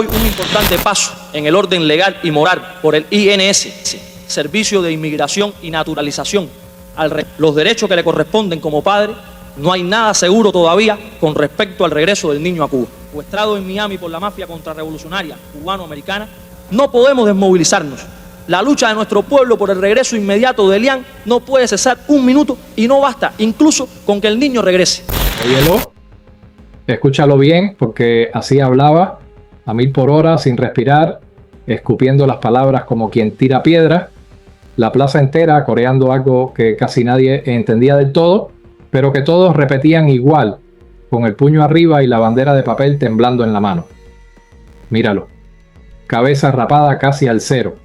Un importante paso en el orden legal y moral por el INS, Servicio de Inmigración y Naturalización, los derechos que le corresponden como padre. No hay nada seguro todavía con respecto al regreso del niño a Cuba. Secuestrado en Miami por la mafia contrarrevolucionaria cubano-americana, no podemos desmovilizarnos. La lucha de nuestro pueblo por el regreso inmediato de Elian no puede cesar un minuto y no basta incluso con que el niño regrese. Óyelo, escúchalo bien, porque así hablaba a 1000 por hora, sin respirar, escupiendo las palabras como quien tira piedra, la plaza entera coreando algo que casi nadie entendía del todo, pero que todos repetían igual, con el puño arriba y la bandera de papel temblando en la mano. Míralo, cabeza rapada casi al cero,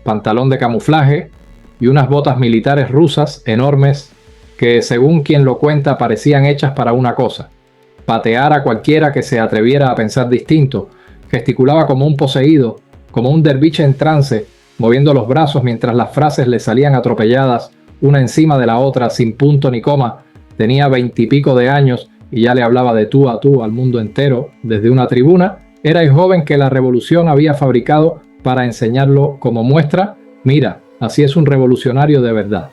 pantalón de camuflaje y unas botas militares rusas enormes que, según quien lo cuenta, parecían hechas para una cosa: patear a cualquiera que se atreviera a pensar distinto. Gesticulaba como un poseído, como un derviche en trance, moviendo los brazos mientras las frases le salían atropelladas, una encima de la otra, sin punto ni coma. Tenía 20 y pico de años y ya le hablaba de tú a tú al mundo entero desde una tribuna. Era el joven que la revolución había fabricado para enseñarlo como muestra: mira, así es un revolucionario de verdad,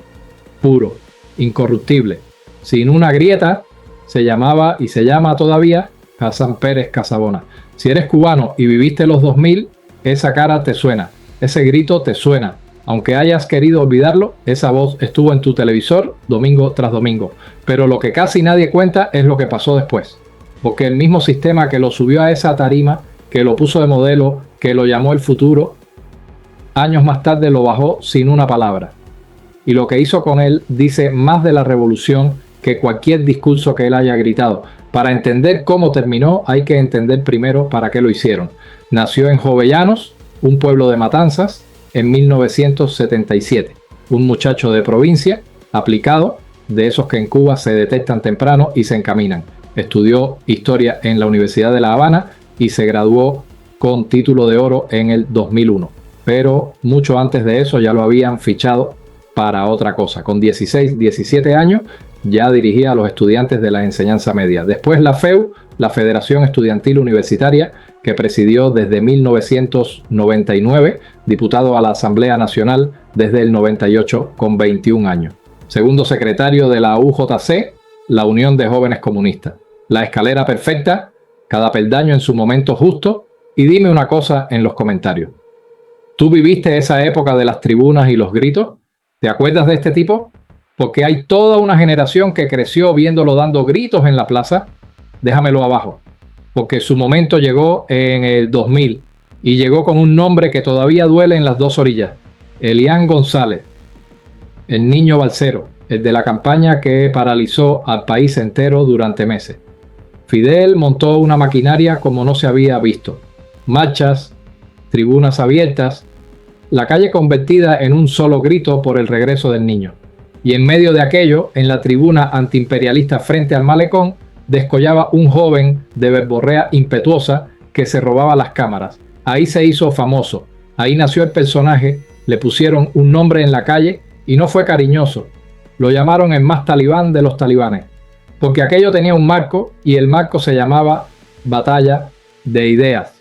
puro, incorruptible, sin una grieta. Se llamaba y se llama todavía Hassan Pérez Casabona. Si eres cubano y viviste los 2000, esa cara te suena, ese grito te suena. Aunque hayas querido olvidarlo, esa voz estuvo en tu televisor domingo tras domingo. Pero lo que casi nadie cuenta es lo que pasó después. Porque el mismo sistema que lo subió a esa tarima, que lo puso de modelo, que lo llamó el futuro, años más tarde lo bajó sin una palabra. Y lo que hizo con él dice más de la revolución que cualquier discurso que él haya gritado. Para entender cómo terminó, hay que entender primero para qué lo hicieron. Nació en Jovellanos, un pueblo de Matanzas, en 1977. Un muchacho de provincia, aplicado, de esos que en Cuba se detectan temprano y se encaminan. Estudió historia en la Universidad de La Habana y se graduó con título de oro en el 2001. Pero mucho antes de eso ya lo habían fichado para otra cosa. Con 16, 17 años ya dirigía a los estudiantes de la enseñanza media. Después la FEU, la Federación Estudiantil Universitaria, que presidió desde 1999, diputado a la Asamblea Nacional desde el 98 con 21 años. Segundo secretario de la UJC, la Unión de Jóvenes Comunistas. La escalera perfecta, cada peldaño en su momento justo. Y dime una cosa en los comentarios: ¿tú viviste esa época de las tribunas y los gritos? ¿Te acuerdas de este tipo? Porque hay toda una generación que creció viéndolo dando gritos en la plaza. Déjamelo abajo, porque su momento llegó en el 2000 y llegó con un nombre que todavía duele en las dos orillas: Elian González, el niño balsero, el de la campaña que paralizó al país entero durante meses. Fidel montó una maquinaria como no se había visto: marchas, tribunas abiertas, la calle convertida en un solo grito por el regreso del niño. Y en medio de aquello, en la tribuna antiimperialista frente al malecón, descollaba un joven de verborrea impetuosa que se robaba las cámaras. Ahí se hizo famoso, ahí nació el personaje, le pusieron un nombre en la calle y no fue cariñoso. Lo llamaron el más talibán de los talibanes, porque aquello tenía un marco y el marco se llamaba Batalla de Ideas.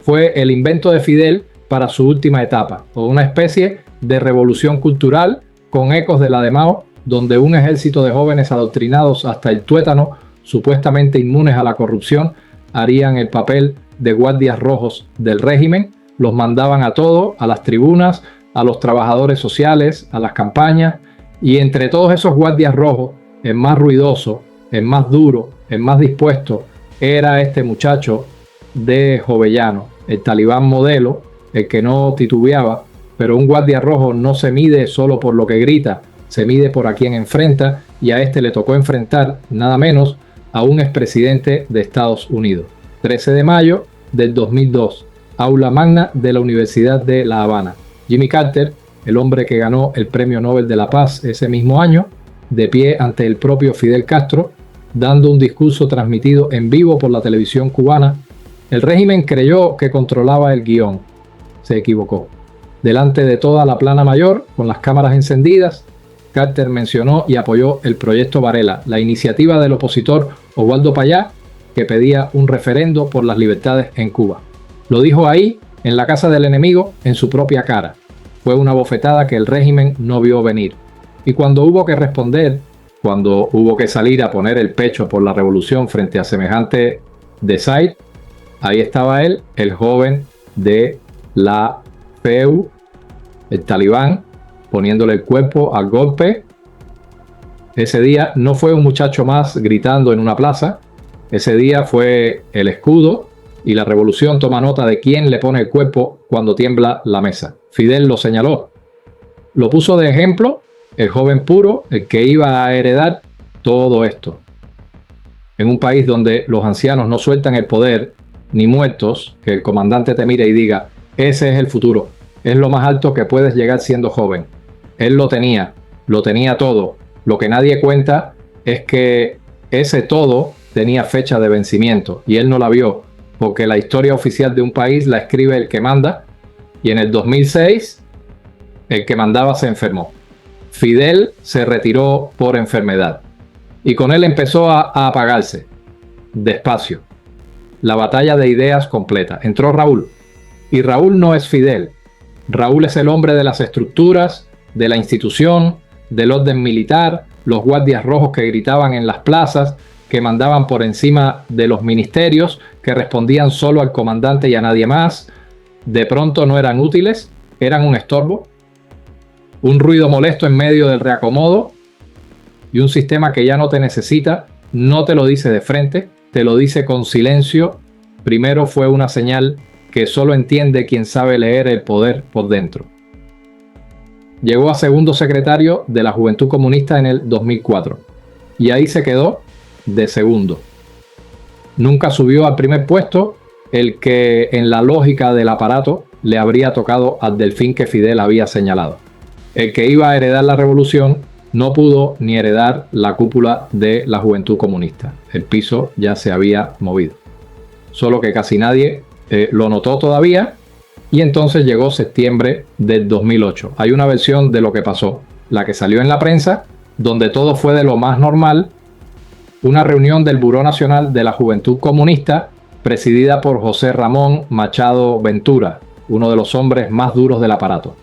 Fue el invento de Fidel para su última etapa, o una especie de revolución cultural con ecos de la de Mao, donde un ejército de jóvenes adoctrinados hasta el tuétano, supuestamente inmunes a la corrupción, harían el papel de guardias rojos del régimen. Los mandaban a todo, a las tribunas, a los trabajadores sociales, a las campañas, y entre todos esos guardias rojos, el más ruidoso, el más duro, el más dispuesto, era este muchacho de Jovellano, el talibán modelo, el que no titubeaba. Pero un guardia rojo no se mide solo por lo que grita, se mide por a quien enfrenta, y a este le tocó enfrentar nada menos a un expresidente de Estados Unidos. 13 de mayo del 2002, aula magna de la Universidad de La Habana. Jimmy Carter, el hombre que ganó el Premio Nobel de la Paz ese mismo año, de pie ante el propio Fidel Castro, dando un discurso transmitido en vivo por la televisión cubana. El régimen creyó que controlaba el guión. Se equivocó. Delante de toda la plana mayor, con las cámaras encendidas, Carter mencionó y apoyó el Proyecto Varela, la iniciativa del opositor Oswaldo Payá, que pedía un referendo por las libertades en Cuba. Lo dijo ahí, en la casa del enemigo, en su propia cara. Fue una bofetada que el régimen no vio venir. Y cuando hubo que responder, cuando hubo que salir a poner el pecho por la revolución frente a semejante desaire, ahí estaba él, el joven de la PEU, el talibán, poniéndole el cuerpo al golpe. Ese día no fue un muchacho más gritando en una plaza. Ese día fue el escudo, y la revolución toma nota de quién le pone el cuerpo cuando tiembla la mesa. Fidel lo señaló. Lo puso de ejemplo, el joven puro, el que iba a heredar todo esto. En un país donde los ancianos no sueltan el poder, ni muertos, que el comandante te mire y diga, ese es el futuro, es lo más alto que puedes llegar siendo joven. Él lo tenía todo. Lo que nadie cuenta es que ese todo tenía fecha de vencimiento y él no la vio, porque la historia oficial de un país la escribe el que manda, y en el 2006 el que mandaba se enfermó. Fidel se retiró por enfermedad y con él empezó a apagarse despacio la batalla de ideas completa. Entró Raúl, y Raúl no es Fidel. Raúl es el hombre de las estructuras, de la institución, del orden militar, los guardias rojos que gritaban en las plazas, que mandaban por encima de los ministerios, que respondían solo al comandante y a nadie más. De pronto no eran útiles, eran un estorbo, un ruido molesto en medio del reacomodo, y un sistema que ya no te necesita, no te lo dice de frente, te lo dice con silencio. Primero fue una señal que solo entiende quien sabe leer el poder por dentro. Llegó a segundo secretario de la Juventud Comunista en el 2004 y ahí se quedó de segundo. Nunca subió al primer puesto, el que en la lógica del aparato le habría tocado al delfín que Fidel había señalado. El que iba a heredar la revolución no pudo ni heredar la cúpula de la Juventud Comunista. El piso ya se había movido. Solo que casi nadie lo notó todavía, y entonces llegó septiembre del 2008. Hay una versión de lo que pasó, la que salió en la prensa, donde todo fue de lo más normal. Una reunión del Buró Nacional de la Juventud Comunista, presidida por José Ramón Machado Ventura, uno de los hombres más duros del aparato.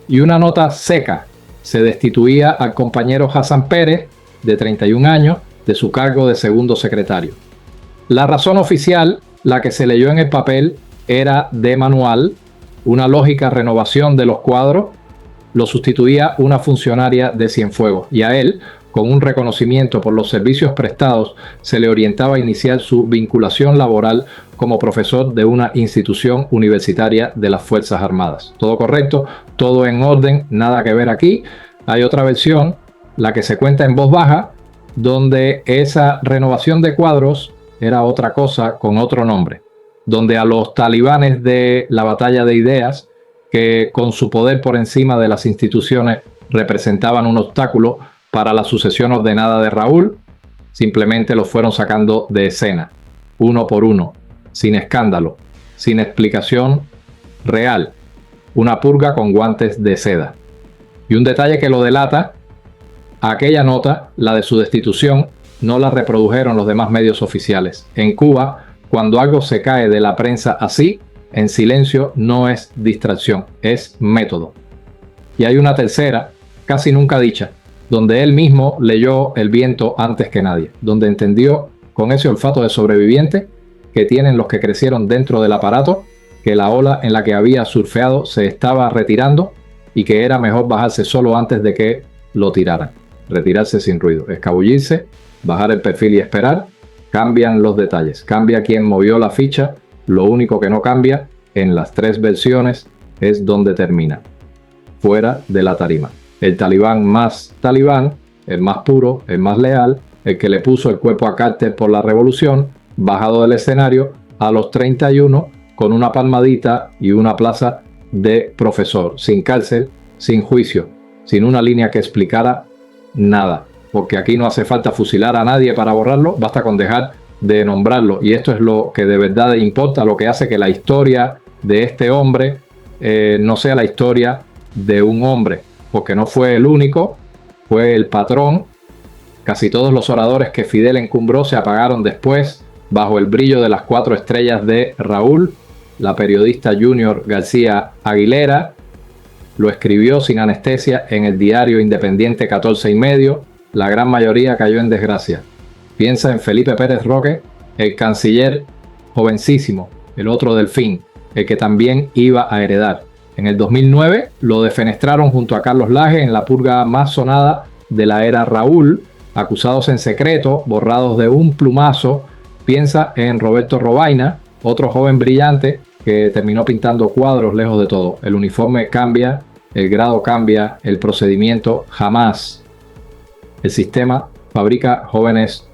Y una nota seca: se destituía al compañero Hassan Pérez, de 31 años, de su cargo de segundo secretario. La razón oficial, la que se leyó en el papel, era de manual, una lógica renovación de los cuadros. Lo sustituía una funcionaria de Cienfuegos, y a él, con un reconocimiento por los servicios prestados, se le orientaba a iniciar su vinculación laboral como profesor de una institución universitaria de las Fuerzas Armadas. Todo correcto, todo en orden, nada que ver aquí. Hay otra versión, la que se cuenta en voz baja, donde esa renovación de cuadros era otra cosa con otro nombre, donde a los talibanes de la batalla de ideas, que con su poder por encima de las instituciones representaban un obstáculo para la sucesión ordenada de Raúl, simplemente los fueron sacando de escena, uno por uno, sin escándalo, sin explicación real, una purga con guantes de seda. Y un detalle que lo delata: aquella nota, la de su destitución, no la reprodujeron los demás medios oficiales. En Cuba, cuando algo se cae de la prensa así, en silencio, no es distracción, es método. Y hay una tercera, casi nunca dicha, donde él mismo leyó el viento antes que nadie, donde entendió, con ese olfato de sobreviviente que tienen los que crecieron dentro del aparato, que la ola en la que había surfeado se estaba retirando y que era mejor bajarse solo antes de que lo tiraran. Retirarse sin ruido, escabullirse, bajar el perfil y esperar. Cambian los detalles, cambia quién movió la ficha. Lo único que no cambia en las tres versiones es dónde termina: fuera de la tarima. El talibán más talibán, el más puro, el más leal, el que le puso el cuerpo a Carter por la revolución, bajado del escenario a los 31 con una palmadita y una plaza de profesor, sin cárcel, sin juicio, sin una línea que explicara nada, porque aquí no hace falta fusilar a nadie para borrarlo, basta con dejar de nombrarlo, y esto es lo que de verdad importa, lo que hace que la historia de este hombre no sea la historia de un hombre, porque no fue el único, fue el patrón. Casi todos los oradores que Fidel encumbró se apagaron después bajo el brillo de las 4 estrellas de Raúl. la periodista Junior García Aguilera lo escribió sin anestesia en el diario independiente 14 y medio. La gran mayoría cayó en desgracia. Piensa en Felipe Pérez Roque, el canciller jovencísimo, el otro Delfín, el que también iba a heredar. En el 2009 lo defenestraron junto a Carlos Laje en la purga más sonada de la era Raúl, acusados en secreto, borrados de un plumazo. Piensa en Roberto Robaina, otro joven brillante que terminó pintando cuadros lejos de todo. El uniforme cambia, el grado cambia, el procedimiento jamás. El sistema fabrica jóvenes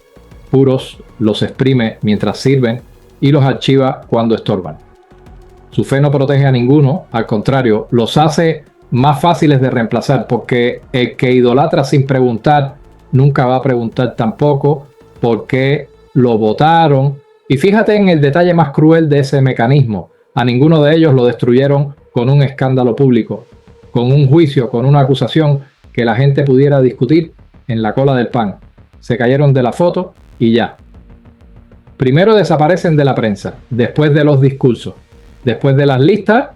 puros, los exprime mientras sirven y los archiva cuando estorban. Su fe no protege a ninguno, al contrario, los hace más fáciles de reemplazar, porque el que idolatra sin preguntar nunca va a preguntar tampoco por qué lo votaron. Y fíjate en el detalle más cruel de ese mecanismo: a ninguno de ellos lo destruyeron con un escándalo público, con un juicio, con una acusación que la gente pudiera discutir en la cola del pan. Se cayeron de la foto y ya. Primero desaparecen de la prensa, después de los discursos, después de las listas,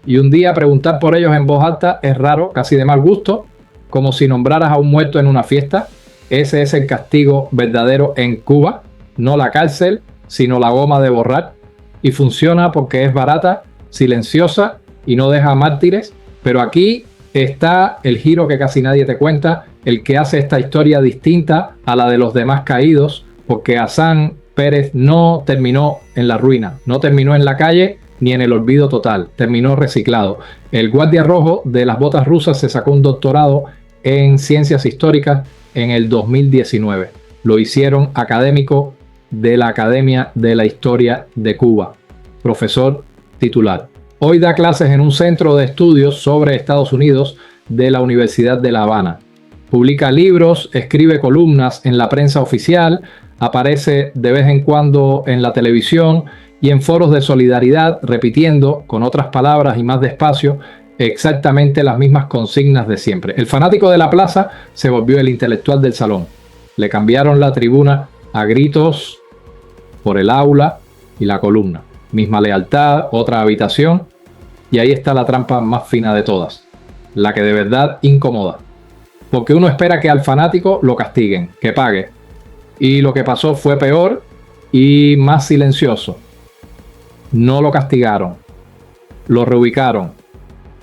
y un día preguntar por ellos en voz alta es raro, casi de mal gusto, como si nombraras a un muerto en una fiesta. Ese es el castigo verdadero en Cuba, no la cárcel, sino la goma de borrar. Y funciona porque es barata, silenciosa y no deja mártires. Pero aquí está el giro que casi nadie te cuenta, el que hace esta historia distinta a la de los demás caídos, porque Hassan Pérez no terminó en la ruina, no terminó en la calle ni en el olvido total, terminó reciclado. El guardia rojo de las botas rusas se sacó un doctorado en ciencias históricas en el 2019. Lo hicieron académico de la Academia de la Historia de Cuba, profesor titular. Hoy da clases en un centro de estudios sobre Estados Unidos de la Universidad de La Habana. Publica libros, escribe columnas en la prensa oficial, aparece de vez en cuando en la televisión y en foros de solidaridad, repitiendo con otras palabras y más despacio exactamente las mismas consignas de siempre. El fanático de la plaza se volvió el intelectual del salón. Le cambiaron la tribuna a gritos por el aula y la columna. Misma lealtad, otra habitación, y ahí está la trampa más fina de todas, la que de verdad incomoda. Porque uno espera que al fanático lo castiguen, que pague. Y lo que pasó fue peor y más silencioso. No lo castigaron, lo reubicaron.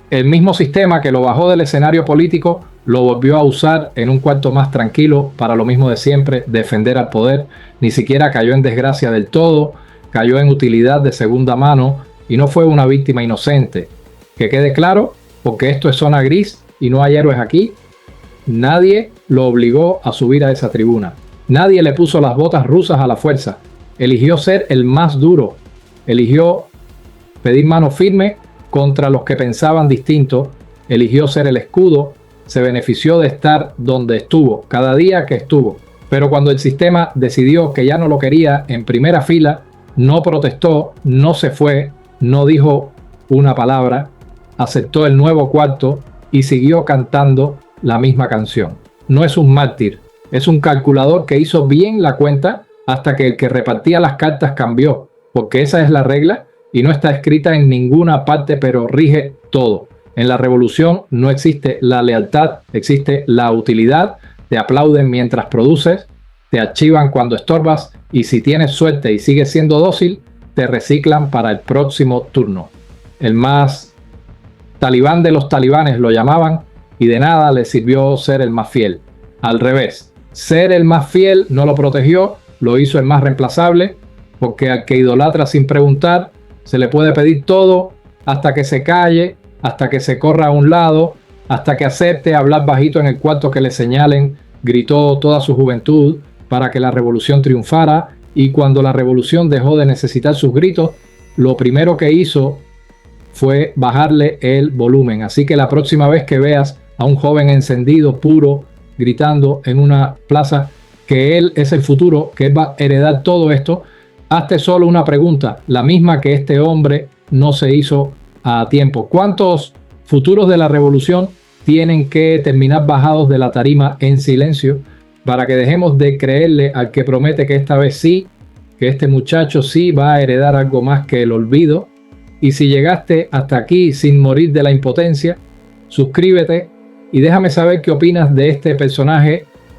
El mismo sistema que lo bajó del escenario político lo volvió a usar en un cuarto más tranquilo para lo mismo de siempre, defender al poder. Ni siquiera cayó en desgracia del todo, cayó en utilidad de segunda mano y no fue una víctima inocente. Que quede claro, porque esto es zona gris y no hay héroes aquí. Nadie lo obligó a subir a esa tribuna. Nadie le puso las botas rusas a la fuerza. Eligió ser el más duro. Eligió pedir mano firme contra los que pensaban distinto. Eligió ser el escudo. Se benefició de estar donde estuvo, cada día que estuvo. Pero cuando el sistema decidió que ya no lo quería en primera fila, no protestó, no se fue, no dijo una palabra, aceptó el nuevo cuarto y siguió cantando la misma canción. No es un mártir, es un calculador que hizo bien la cuenta hasta que el que repartía las cartas cambió, porque esa es la regla y no está escrita en ninguna parte, pero rige todo. En la revolución no existe la lealtad, existe la utilidad. Te aplauden mientras produces, te archivan cuando estorbas y si tienes suerte y sigues siendo dócil, te reciclan para el próximo turno. El más talibán de los talibanes lo llamaban y de nada le sirvió ser el más fiel. Al revés, ser el más fiel no lo protegió, lo hizo el más reemplazable, porque al que idolatra sin preguntar se le puede pedir todo hasta que se calle, hasta que se corra a un lado, hasta que acepte hablar bajito en el cuarto que le señalen. Gritó toda su juventud para que la revolución triunfara, y cuando la revolución dejó de necesitar sus gritos, lo primero que hizo fue bajarle el volumen. Así que la próxima vez que veas a un joven encendido, puro, gritando en una plaza que él es el futuro, que él va a heredar todo esto, hazte solo una pregunta, la misma que este hombre no se hizo a tiempo. ¿Cuántos futuros de la revolución tienen que terminar bajados de la tarima en silencio para que dejemos de creerle al que promete que esta vez sí, que este muchacho sí va a heredar algo más que el olvido Y si llegaste hasta aquí sin morir de la impotencia, suscríbete y déjame saber qué opinas de este personaje